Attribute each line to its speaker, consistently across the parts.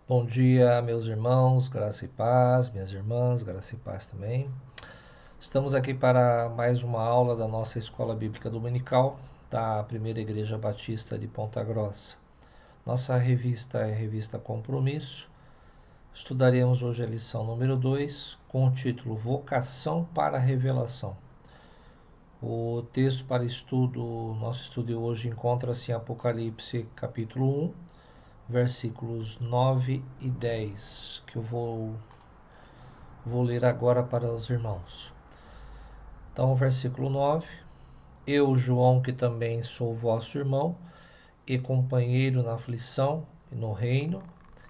Speaker 1: Bom dia, meus irmãos, graça e paz, minhas irmãs, graça e paz também. Estamos aqui para mais uma aula da nossa Escola Bíblica Dominical da Primeira Igreja Batista de Ponta Grossa. Nossa revista é a Revista Compromisso. Estudaremos hoje a lição número 2, com o título Vocação para a Revelação. O texto para nosso estudo hoje encontra-se em Apocalipse capítulo 1, versículos 9 e 10, que eu vou ler agora para os irmãos. Então, o versículo 9: Eu, João, que também sou vosso irmão e companheiro na aflição e no reino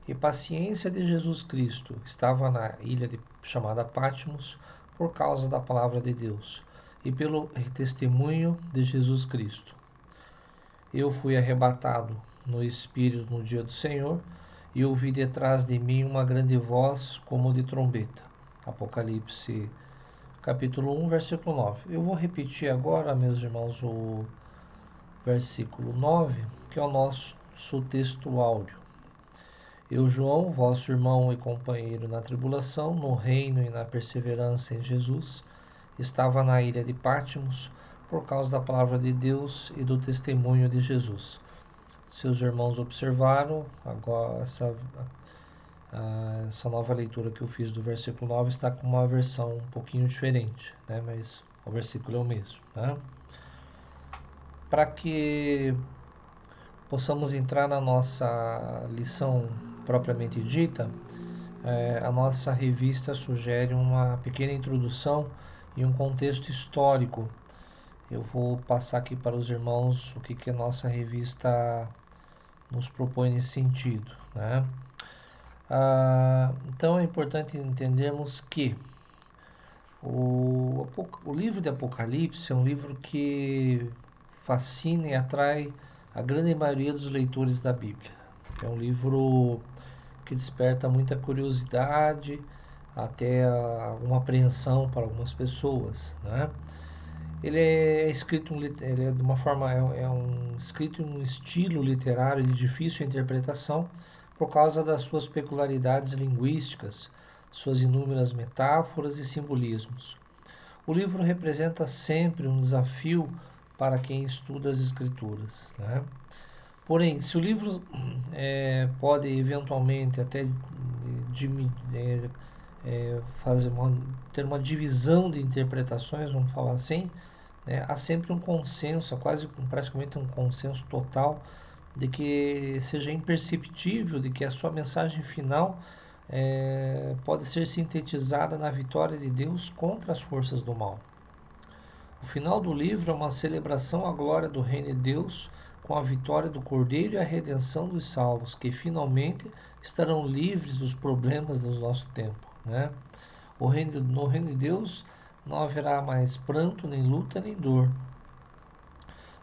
Speaker 1: e paciência de Jesus Cristo, estava na ilha chamada Patmos por causa da palavra de Deus e pelo testemunho de Jesus Cristo. Eu fui arrebatado no Espírito no dia do Senhor e ouvi detrás de mim uma grande voz como de trombeta. Apocalipse capítulo 1, versículo 9. Eu vou repetir agora, meus irmãos, o versículo 9, que é o nosso texto áureo. Eu, João, vosso irmão e companheiro na tribulação, no reino e na perseverança em Jesus, estava na ilha de Patmos por causa da palavra de Deus e do testemunho de Jesus. Seus irmãos observaram, agora essa nova leitura que eu fiz do versículo 9 está com uma versão um pouquinho diferente, né? Mas o versículo é o mesmo. Né? Para que possamos entrar na nossa lição propriamente dita, a nossa revista sugere uma pequena introdução e um contexto histórico. Eu vou passar aqui para os irmãos o que a nossa revista nos propõe nesse sentido. Né? Então é importante entendermos que o livro de Apocalipse é um livro que fascina e atrai a grande maioria dos leitores da Bíblia. É um livro que desperta muita curiosidade, até uma apreensão para algumas pessoas, né? Ele é escrito ele é de uma forma escrito em um estilo literário de difícil interpretação por causa das suas peculiaridades linguísticas, suas inúmeras metáforas e simbolismos. O livro representa sempre um desafio para quem estuda as escrituras, né? Porém, se o livro pode eventualmente até é, ter uma divisão de interpretações, vamos falar assim, né, há sempre um consenso, quase praticamente um consenso total, de que seja imperceptível, de que a sua mensagem final pode ser sintetizada na vitória de Deus contra as forças do mal. O final do livro é uma celebração à glória do reino de Deus, com a vitória do Cordeiro e a redenção dos salvos, que finalmente estarão livres dos problemas do nosso tempo. Né? No reino de Deus não haverá mais pranto, nem luta, nem dor.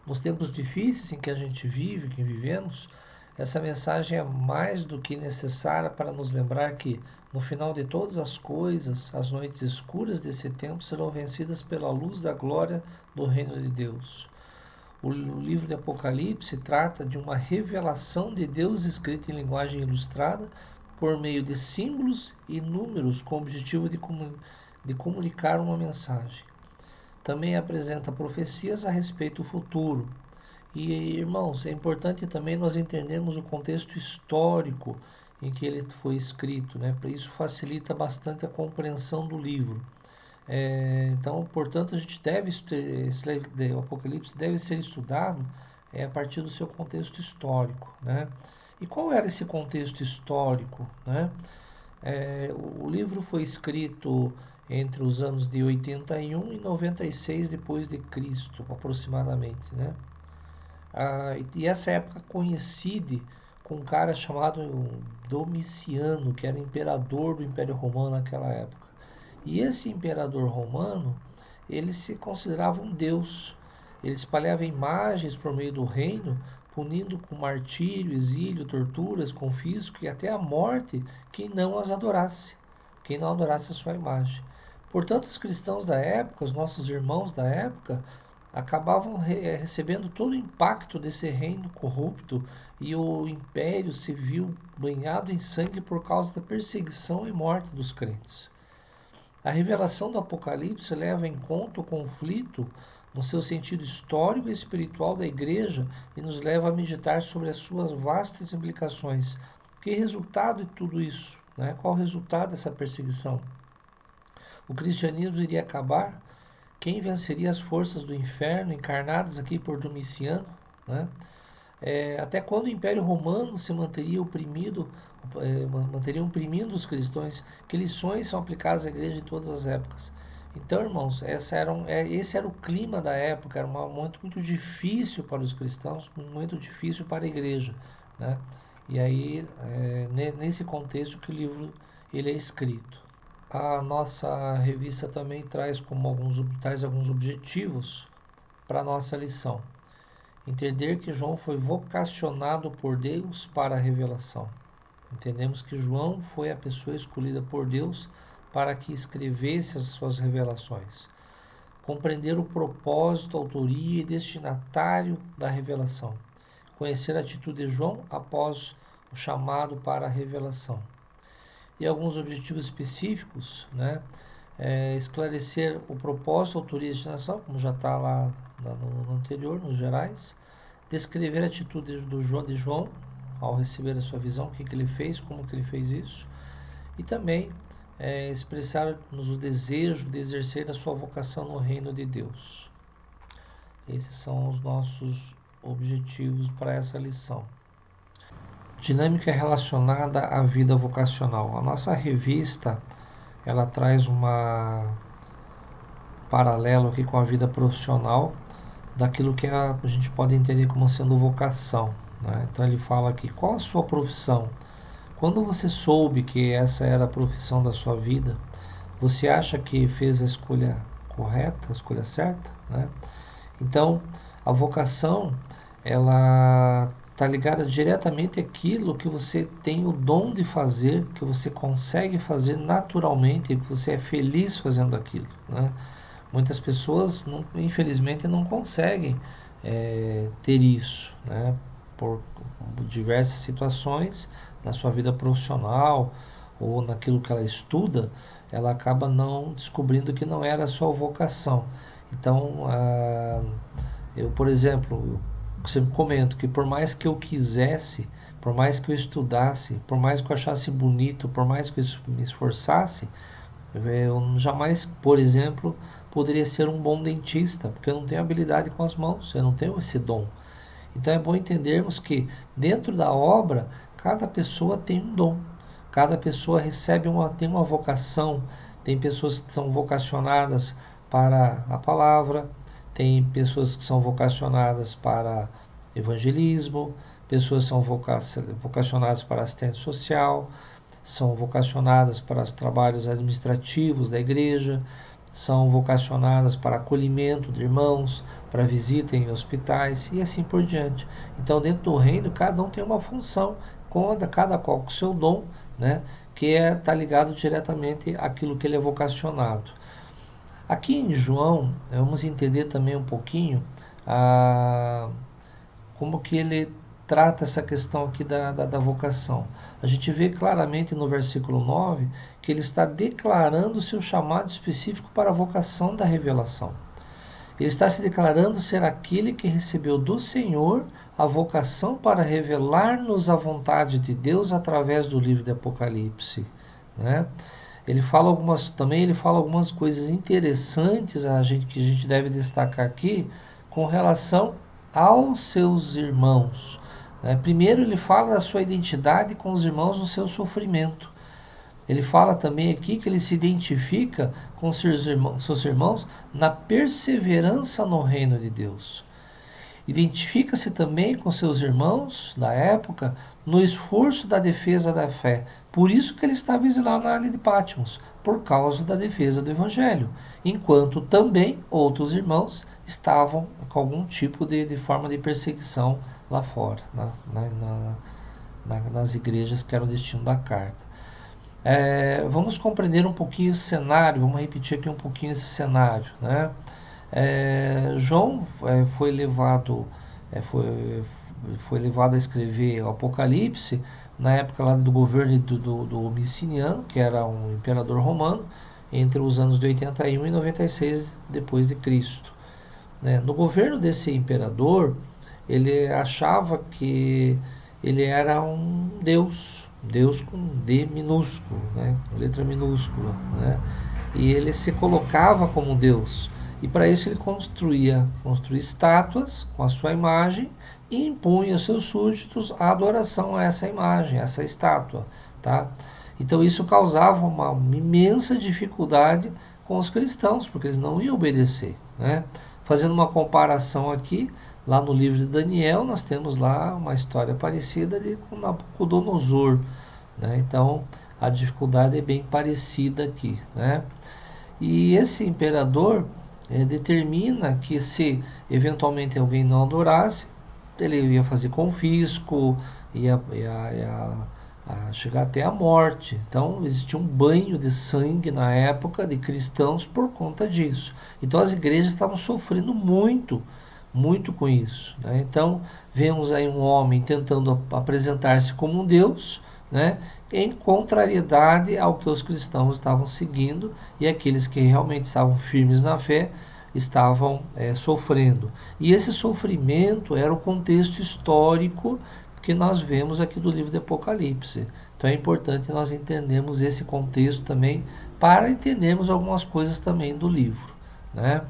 Speaker 1: Nos tempos difíceis em que a gente vive, que vivemos, essa mensagem é mais do que necessária para nos lembrar que, no final de todas as coisas, as noites escuras desse tempo serão vencidas pela luz da glória do reino de Deus. O livro de Apocalipse trata de uma revelação de Deus escrita em linguagem ilustrada por meio de símbolos e números com o objetivo de comunicar uma mensagem. Também apresenta profecias a respeito do futuro. E, irmãos, é importante também nós entendermos o contexto histórico em que ele foi escrito, né? Isso facilita bastante a compreensão do livro. Então, portanto, a gente o Apocalipse deve ser estudado a partir do seu contexto histórico, né? E qual era esse contexto histórico, né? O livro foi escrito entre os anos de 81 e 96 depois de Cristo, aproximadamente, né? E essa época coincide com um cara chamado Domiciano, que era imperador do Império Romano naquela época. E esse imperador romano, ele se considerava um deus. Ele espalhava imagens por meio do reino, punindo com martírio, exílio, torturas, confisco e até a morte quem não as adorasse, quem não adorasse a sua imagem. Portanto, os cristãos da época, os nossos irmãos da época, acabavam recebendo todo o impacto desse reino corrupto, e o império se viu banhado em sangue por causa da perseguição e morte dos crentes. A revelação do Apocalipse leva em conta o conflito no seu sentido histórico e espiritual da igreja e nos leva a meditar sobre as suas vastas implicações. Que resultado de tudo isso? Né? Qual o resultado dessa perseguição? O cristianismo iria acabar? Quem venceria as forças do inferno encarnadas aqui por Domiciano? Né? Até quando o Império Romano se manteria oprimido, manteria oprimindo os cristãos? Que lições são aplicadas à igreja em todas as épocas? Então, irmãos, esse era o clima da época, era um momento muito difícil para os cristãos, muito difícil para a igreja, né? E aí, nesse contexto que o livro ele é escrito. A nossa revista também traz alguns objetivos para a nossa lição. Entender que João foi vocacionado por Deus para a revelação. Entendemos que João foi a pessoa escolhida por Deus para que escrevesse as suas revelações. Compreender o propósito, autoria e destinatário da revelação. Conhecer a atitude de João após o chamado para a revelação. E alguns objetivos específicos, né? Esclarecer o propósito, autoria e destinação, como já está lá no anterior, nos gerais. Descrever a atitude de João ao receber a sua visão, o que ele fez, como que ele fez isso. E também expressar-nos o desejo de exercer a sua vocação no reino de Deus. Esses são os nossos objetivos para essa lição. Dinâmica relacionada à vida vocacional. A nossa revista, ela traz paralelo aqui com a vida profissional, daquilo que a gente pode entender como sendo vocação, né? Então ele fala aqui, qual a sua profissão? Quando você soube que essa era a profissão da sua vida, você acha que fez a escolha correta, a escolha certa, né? Então, a vocação, ela está ligada diretamente àquilo que você tem o dom de fazer, que você consegue fazer naturalmente, que você é feliz fazendo aquilo, né? Muitas pessoas, infelizmente, não conseguem ter isso, né? Por diversas situações na sua vida profissional ou naquilo que ela estuda, ela acaba não descobrindo que não era a sua vocação. Então, eu, por exemplo, eu sempre comento que por mais que eu quisesse, por mais que eu estudasse, por mais que eu achasse bonito, por mais que eu me esforçasse, eu jamais, por exemplo, poderia ser um bom dentista, porque eu não tenho habilidade com as mãos, eu não tenho esse dom. Então é bom entendermos que dentro da obra, cada pessoa tem um dom, cada pessoa tem uma vocação, tem pessoas que são vocacionadas para a palavra, tem pessoas que são vocacionadas para evangelismo, pessoas são vocacionadas para assistência social, são vocacionadas para os trabalhos administrativos da igreja, são vocacionadas para acolhimento de irmãos, para visita em hospitais e assim por diante. Então, dentro do reino, cada um tem uma função, cada qual com o seu dom, né, que está ligado diretamente àquilo que ele é vocacionado. Aqui em João, vamos entender também um pouquinho como que ele trata essa questão aqui da vocação. A gente vê claramente no versículo 9 que ele está declarando o seu chamado específico para a vocação da revelação. Ele está se declarando ser aquele que recebeu do Senhor a vocação para revelar-nos a vontade de Deus através do livro de Apocalipse, né? Ele fala algumas coisas interessantes que a gente deve destacar aqui com relação aos seus irmãos. Primeiro, ele fala da sua identidade com os irmãos no seu sofrimento. Ele fala também aqui que ele se identifica com seus irmãos na perseverança no reino de Deus. Identifica-se também com seus irmãos da época no esforço da defesa da fé. Por isso que ele estava exilado na ilha de Patmos, por causa da defesa do Evangelho. Enquanto também outros irmãos estavam com algum tipo de forma de perseguição lá fora, nas igrejas que eram o destino da carta. Vamos compreender um pouquinho o cenário, vamos repetir aqui um pouquinho esse cenário, né? João foi levado a escrever o Apocalipse na época lá do governo do Domiciano, que era um imperador romano, entre os anos de 81 e 96 depois de Cristo. Né? No governo desse imperador, ele achava que ele era um Deus com D minúsculo, né? Com letra minúscula, né? E ele se colocava como Deus. E para isso ele construía estátuas com a sua imagem e impunha aos seus súditos a adoração a essa imagem, a essa estátua, tá? Então isso causava uma imensa dificuldade com os cristãos, porque eles não iam obedecer, né? Fazendo uma comparação aqui, lá no livro de Daniel, nós temos lá uma história parecida de com Nabucodonosor, né? Então a dificuldade é bem parecida aqui, né? E esse imperador determina que se eventualmente alguém não adorasse, ele ia fazer confisco, ia a chegar até a morte. Então existia um banho de sangue na época de cristãos por conta disso. Então as igrejas estavam sofrendo muito, muito com isso, né? Então vemos aí um homem tentando apresentar-se como um Deus, né? Em contrariedade ao que os cristãos estavam seguindo, e aqueles que realmente estavam firmes na fé estavam sofrendo. E esse sofrimento era o contexto histórico que nós vemos aqui do livro de Apocalipse. Então é importante nós entendermos esse contexto também para entendermos algumas coisas também do livro, né?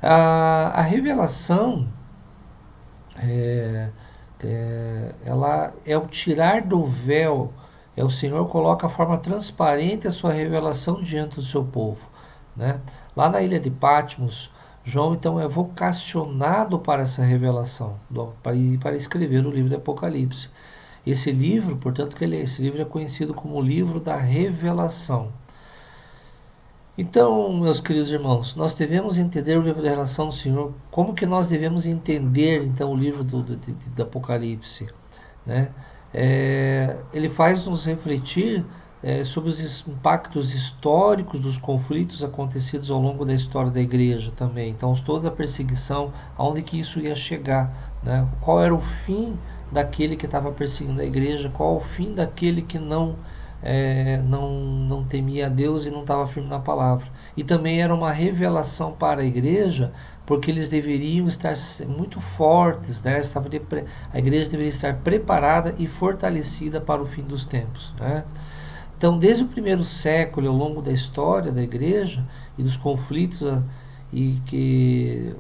Speaker 1: A revelação ela é o tirar do véu, o Senhor coloca a forma transparente a sua revelação diante do seu povo, né? Lá na ilha de Patmos, João então é vocacionado para essa revelação, para escrever o livro de Apocalipse. Esse livro, portanto, esse livro é conhecido como o livro da revelação. Então, meus queridos irmãos, nós devemos entender o livro da relação do Senhor. Como que nós devemos entender, então, o livro do Apocalipse, né? Ele faz nos refletir sobre os impactos históricos dos conflitos acontecidos ao longo da história da igreja também. Então, toda a perseguição, aonde que isso ia chegar, né? Qual era o fim daquele que estava perseguindo a igreja, qual o fim daquele que não temia a Deus e não estava firme na palavra. E também era uma revelação para a igreja, porque eles deveriam estar muito fortes, né? A igreja deveria estar preparada e fortalecida para o fim dos tempos, né? Então, desde o primeiro século, ao longo da história da igreja e dos conflitos e que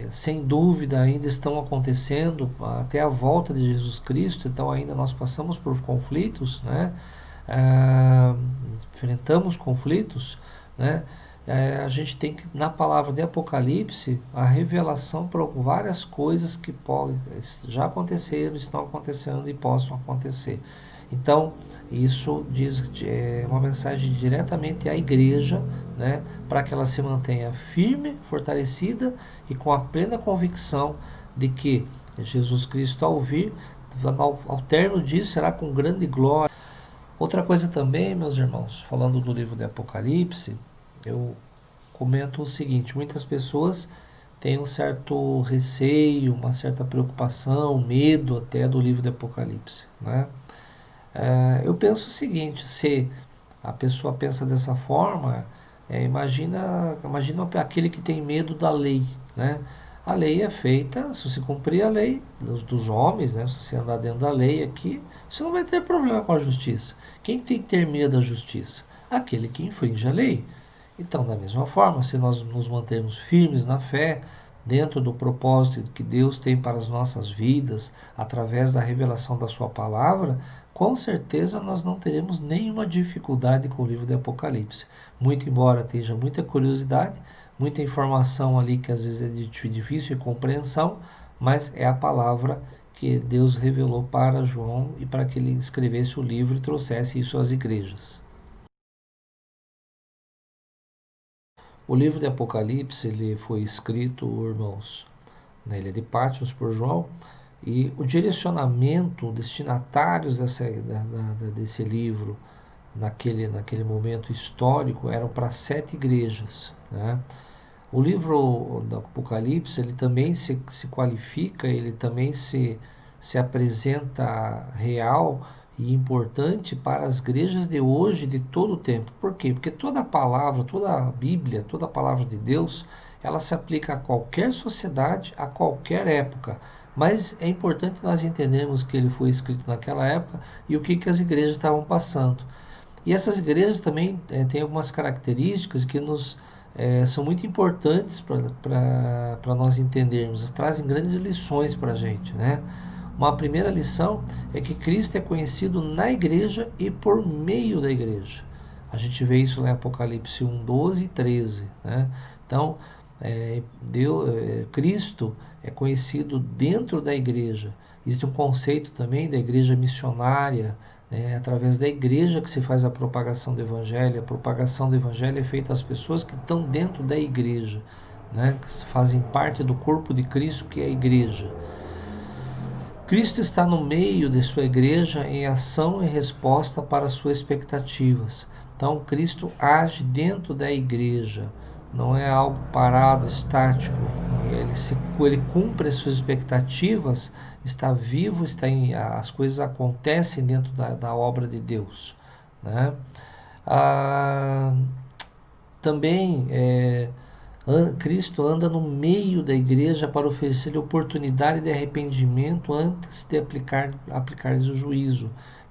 Speaker 1: sem dúvida ainda estão acontecendo até a volta de Jesus Cristo, então ainda nós passamos por conflitos, né? Enfrentamos conflitos, né? A gente tem que, na palavra de Apocalipse, a revelação para várias coisas que já aconteceram, estão acontecendo e possam acontecer. Então, isso é uma mensagem diretamente à igreja, né, para que ela se mantenha firme, fortalecida e com a plena convicção de que Jesus Cristo, ao vir, ao término disso, será com grande glória. Outra coisa também, meus irmãos, falando do livro de Apocalipse, eu comento o seguinte: muitas pessoas têm um certo receio, uma certa preocupação, medo até do livro de Apocalipse, né? Eu penso o seguinte: se a pessoa pensa dessa forma, imagina aquele que tem medo da lei, né? A lei é feita, se você cumprir a lei dos homens, né? Se você andar dentro da lei aqui, você não vai ter problema com a justiça. Quem tem que ter medo da justiça? Aquele que infringe a lei. Então, da mesma forma, se nós nos mantermos firmes na fé, dentro do propósito que Deus tem para as nossas vidas, através da revelação da Sua palavra, com certeza nós não teremos nenhuma dificuldade com o livro de Apocalipse. Muito embora tenha muita curiosidade, muita informação ali que às vezes é de difícil compreensão, mas é a palavra que Deus revelou para João e para que ele escrevesse o livro e trouxesse isso às igrejas. O livro de Apocalipse ele foi escrito, irmãos, na ilha de Patmos por João, e o direcionamento, destinatários desse livro naquele momento histórico eram para 7 igrejas, né? O livro do Apocalipse, ele também se qualifica, ele também se apresenta real e importante para as igrejas de hoje, de todo o tempo. Por quê? Porque toda a palavra, toda a Bíblia, toda a palavra de Deus, ela se aplica a qualquer sociedade, a qualquer época. Mas é importante nós entendermos que ele foi escrito naquela época e o que as igrejas estavam passando. E essas igrejas também têm algumas características que são muito importantes para nós entendermos, trazem grandes lições para a gente, né? Uma primeira lição é que Cristo é conhecido na igreja e por meio da igreja. A gente vê isso lá em Apocalipse 1, 12 e 13, né? Então, Cristo é conhecido dentro da igreja. Existe um conceito também da igreja missionária, né? Através da igreja que se faz a propagação do evangelho. A propagação do evangelho é feita às pessoas que estão dentro da igreja, né? Que fazem parte do corpo de Cristo, que é a igreja. Cristo está no meio de sua igreja em ação e resposta para suas expectativas. Então, Cristo age dentro da igreja, não é algo parado, estático. Ele cumpre as suas expectativas, está vivo, as coisas acontecem dentro da obra de Deus, né? Também Cristo anda no meio da igreja para oferecer oportunidade de arrependimento antes de aplicar-lhes o juízo.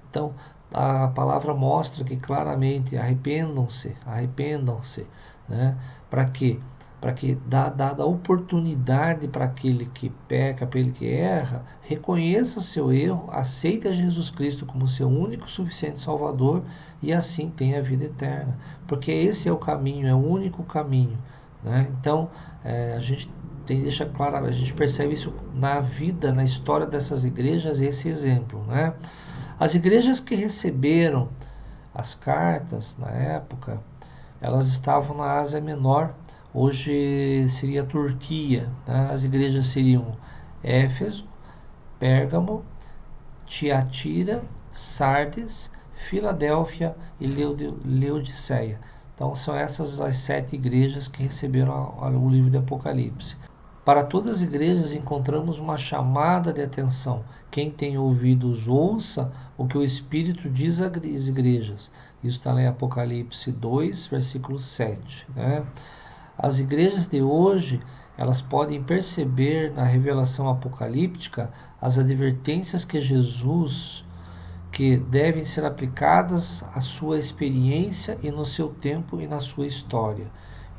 Speaker 1: Então, a palavra mostra que claramente arrependam-se, né? Para quê? Para que dada a oportunidade para aquele que peca, para aquele que erra, reconheça o seu erro, aceite a Jesus Cristo como seu único suficiente Salvador e assim tenha a vida eterna. Porque esse é o caminho, é o único caminho, né? Então, a gente deixa claro, a gente percebe isso na vida, na história dessas igrejas, esse exemplo, né? As igrejas que receberam as cartas na época, elas estavam na Ásia Menor, hoje seria a Turquia, né? As igrejas seriam Éfeso, Pérgamo, Tiatira, Sardes, Filadélfia e Laodiceia. Então são essas as 7 igrejas que receberam o livro de Apocalipse. Para todas as igrejas encontramos uma chamada de atenção. Quem tem ouvidos ouça o que o Espírito diz às igrejas. Isso está lá em Apocalipse 2, versículo 7, né? As igrejas de hoje, elas podem perceber na revelação apocalíptica as advertências que Jesus, que devem ser aplicadas à sua experiência e no seu tempo e na sua história.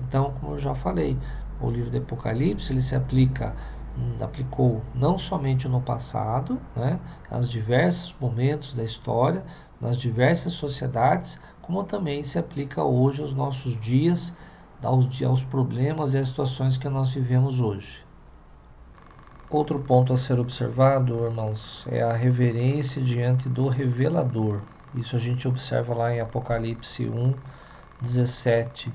Speaker 1: Então, como eu já falei, o livro de Apocalipse ele se aplicou não somente no passado, né, aos diversos momentos da história, nas diversas sociedades, como também se aplica hoje aos nossos dias, aos problemas e às situações que nós vivemos hoje. Outro ponto a ser observado, irmãos, é a reverência diante do revelador. Isso a gente observa lá em Apocalipse 1, 17.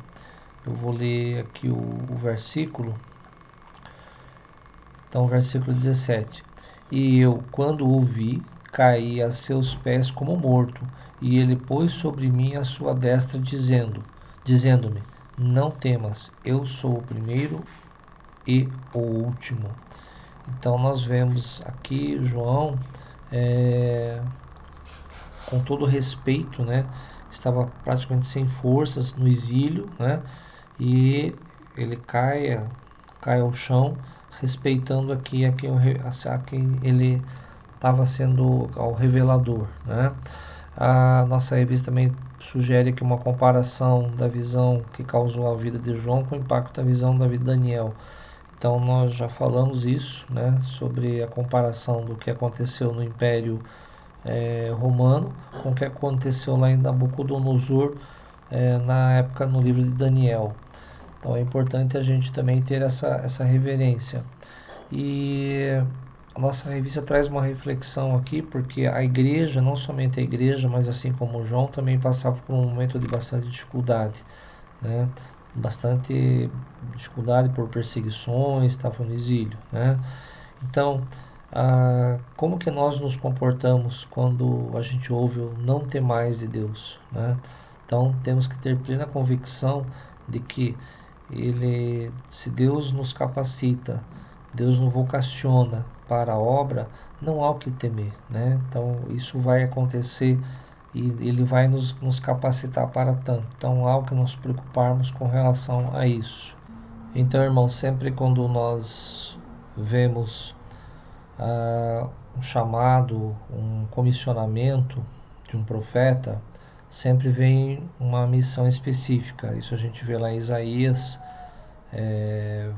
Speaker 1: Eu vou ler aqui o versículo. Então, versículo 17. E eu, quando o vi, caí a seus pés como morto, e ele pôs sobre mim a sua destra, dizendo-me: não temas, eu sou o primeiro e o último. Então nós vemos aqui João, com todo respeito, né, estava praticamente sem forças no exílio, né, e ele cai ao chão, respeitando aqui a quem ele estava sendo ao revelador, né. A nossa revista também sugere aqui uma comparação da visão que causou a vida de João com o impacto da visão da vida de Daniel. Então nós já falamos isso, né, sobre a comparação do que aconteceu no Império Romano com o que aconteceu lá em Nabucodonosor, na época no livro de Daniel. Então é importante a gente também ter essa reverência. E a nossa revista traz uma reflexão aqui, porque a igreja, não somente a igreja, mas assim como João, também passava por um momento de bastante dificuldade, né? Bastante dificuldade por perseguições, estava no exílio, né? Então, como que nós nos comportamos quando a gente ouve o não temais de Deus, né? Então, temos que ter plena convicção de que se Deus nos capacita, Deus nos vocaciona para a obra, não há o que temer, né? Então isso vai acontecer e Ele vai nos capacitar para tanto. Então há o que nos preocuparmos com relação a isso. Então, irmão, sempre quando nós vemos um chamado, um comissionamento de um profeta, sempre vem uma missão específica. Isso a gente vê lá em Isaías,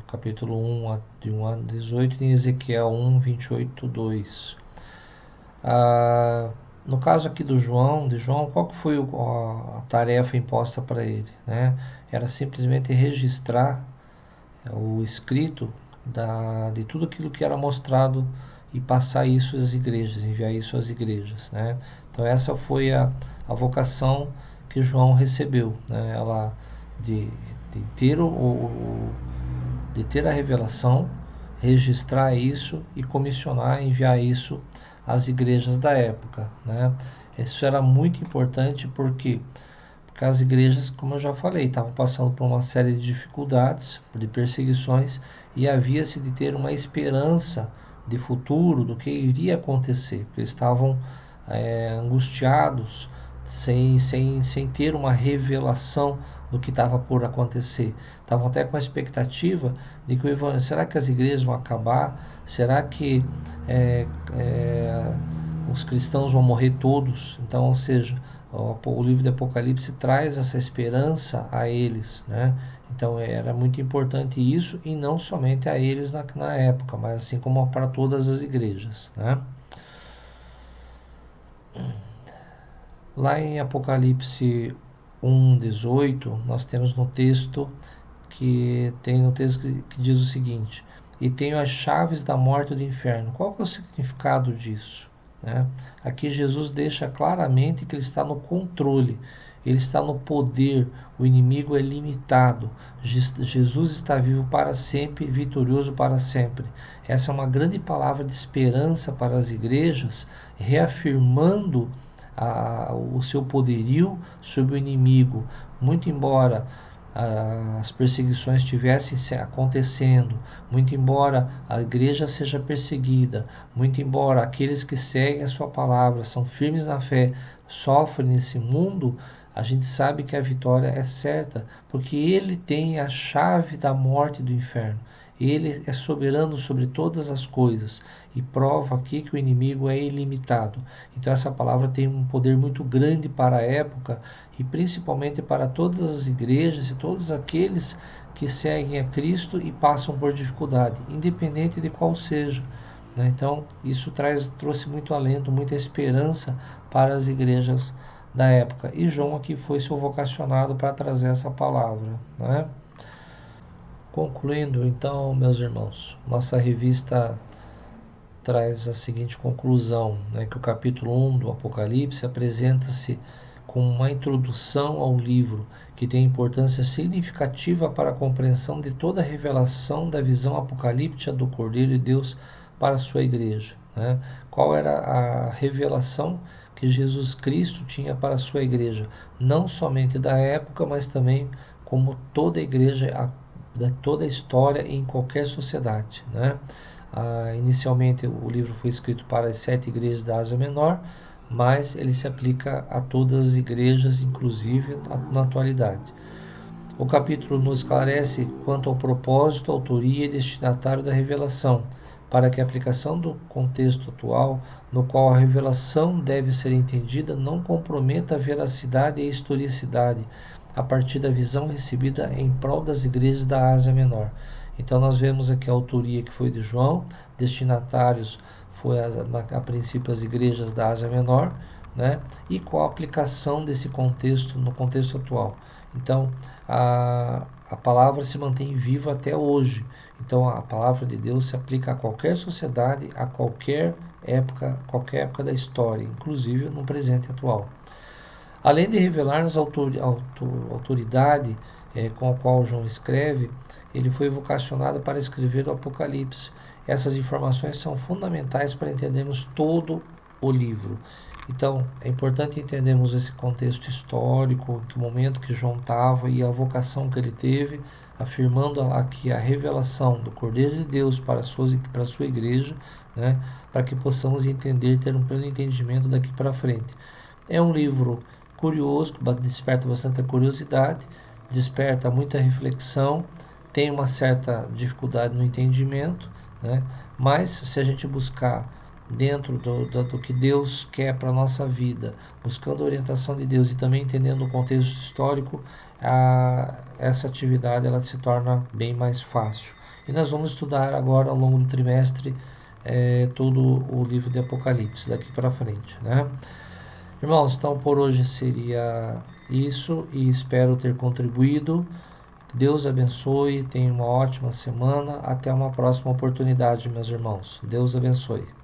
Speaker 1: capítulo 1, de 1 a 18, e em Ezequiel 1, 28, 2. No caso aqui de João, qual que foi a tarefa imposta para ele, né? Era simplesmente registrar o escrito de tudo aquilo que era mostrado e passar isso às igrejas, enviar isso às igrejas, né? Então essa foi a vocação que João recebeu, né? Ela de ter de ter a revelação, registrar isso e comissionar, enviar isso às igrejas da época, né? Isso era muito importante porque as igrejas, como eu já falei, estavam passando por uma série de dificuldades, de perseguições, e havia-se de ter uma esperança de futuro do que iria acontecer. Eles estavam angustiados, sem ter uma revelação do que estava por acontecer. Estavam até com a expectativa de que o evangelho, será que as igrejas vão acabar? Será que os cristãos vão morrer todos? Então, ou seja, o livro de Apocalipse traz essa esperança a eles, né? Então era muito importante isso, e não somente a eles na época, mas assim como para todas as igrejas, né? Lá em Apocalipse 1:18, nós temos no texto que diz o seguinte: e tenho as chaves da morte e do inferno. Qual que é o significado disso, né? Aqui Jesus deixa claramente que ele está no controle, ele está no poder, o inimigo é limitado, Jesus está vivo para sempre, vitorioso para sempre. Essa é uma grande palavra de esperança para as igrejas, reafirmando o seu poderio sobre o inimigo. Muito embora as perseguições estivessem acontecendo, muito embora a igreja seja perseguida, muito embora aqueles que seguem a sua palavra, são firmes na fé, sofrem nesse mundo, a gente sabe que a vitória é certa, porque ele tem a chave da morte e do inferno. Ele é soberano sobre todas as coisas e prova aqui que o inimigo é ilimitado. Então essa palavra tem um poder muito grande para a época e principalmente para todas as igrejas e todos aqueles que seguem a Cristo e passam por dificuldade, independente de qual seja, né? Então isso trouxe muito alento, muita esperança para as igrejas da época. E João aqui foi seu vocacionado para trazer essa palavra, né? Concluindo, então, meus irmãos, nossa revista traz a seguinte conclusão, né, que o capítulo 1 do Apocalipse apresenta-se com uma introdução ao livro que tem importância significativa para a compreensão de toda a revelação da visão apocalíptica do Cordeiro de Deus para a sua igreja, né? Qual era a revelação que Jesus Cristo tinha para a sua igreja, não somente da época, mas também como toda a igreja, toda a história em qualquer sociedade, né? Inicialmente o livro foi escrito para as 7 igrejas da Ásia Menor, mas ele se aplica a todas as igrejas, inclusive na atualidade. O capítulo nos esclarece quanto ao propósito, autoria e destinatário da revelação, para que a aplicação do contexto atual, no qual a revelação deve ser entendida, não comprometa a veracidade e a historicidade, a partir da visão recebida em prol das igrejas da Ásia Menor. Então nós vemos aqui a autoria que foi de João, destinatários foi a princípio as igrejas da Ásia Menor, né? E qual a aplicação desse contexto no contexto atual. Então a palavra se mantém viva até hoje. Então a palavra de Deus se aplica a qualquer sociedade, a qualquer época da história, inclusive no presente atual. Além de revelar-nos a autoridade com a qual João escreve, ele foi vocacionado para escrever o Apocalipse. Essas informações são fundamentais para entendermos todo o livro. Então, é importante entendermos esse contexto histórico, em que momento que João estava e a vocação que ele teve, afirmando aqui a revelação do Cordeiro de Deus para a sua igreja, né, para que possamos entender, ter um pleno entendimento daqui para frente. É um livro curioso, que desperta bastante curiosidade, desperta muita reflexão, tem uma certa dificuldade no entendimento, né, mas se a gente buscar dentro do que Deus quer para a nossa vida, buscando a orientação de Deus e também entendendo o contexto histórico, essa atividade ela se torna bem mais fácil. E nós vamos estudar agora ao longo do trimestre todo o livro de Apocalipse, daqui para frente, né? Irmãos, então por hoje seria isso e espero ter contribuído. Deus abençoe, tenha uma ótima semana. Até uma próxima oportunidade, meus irmãos. Deus abençoe.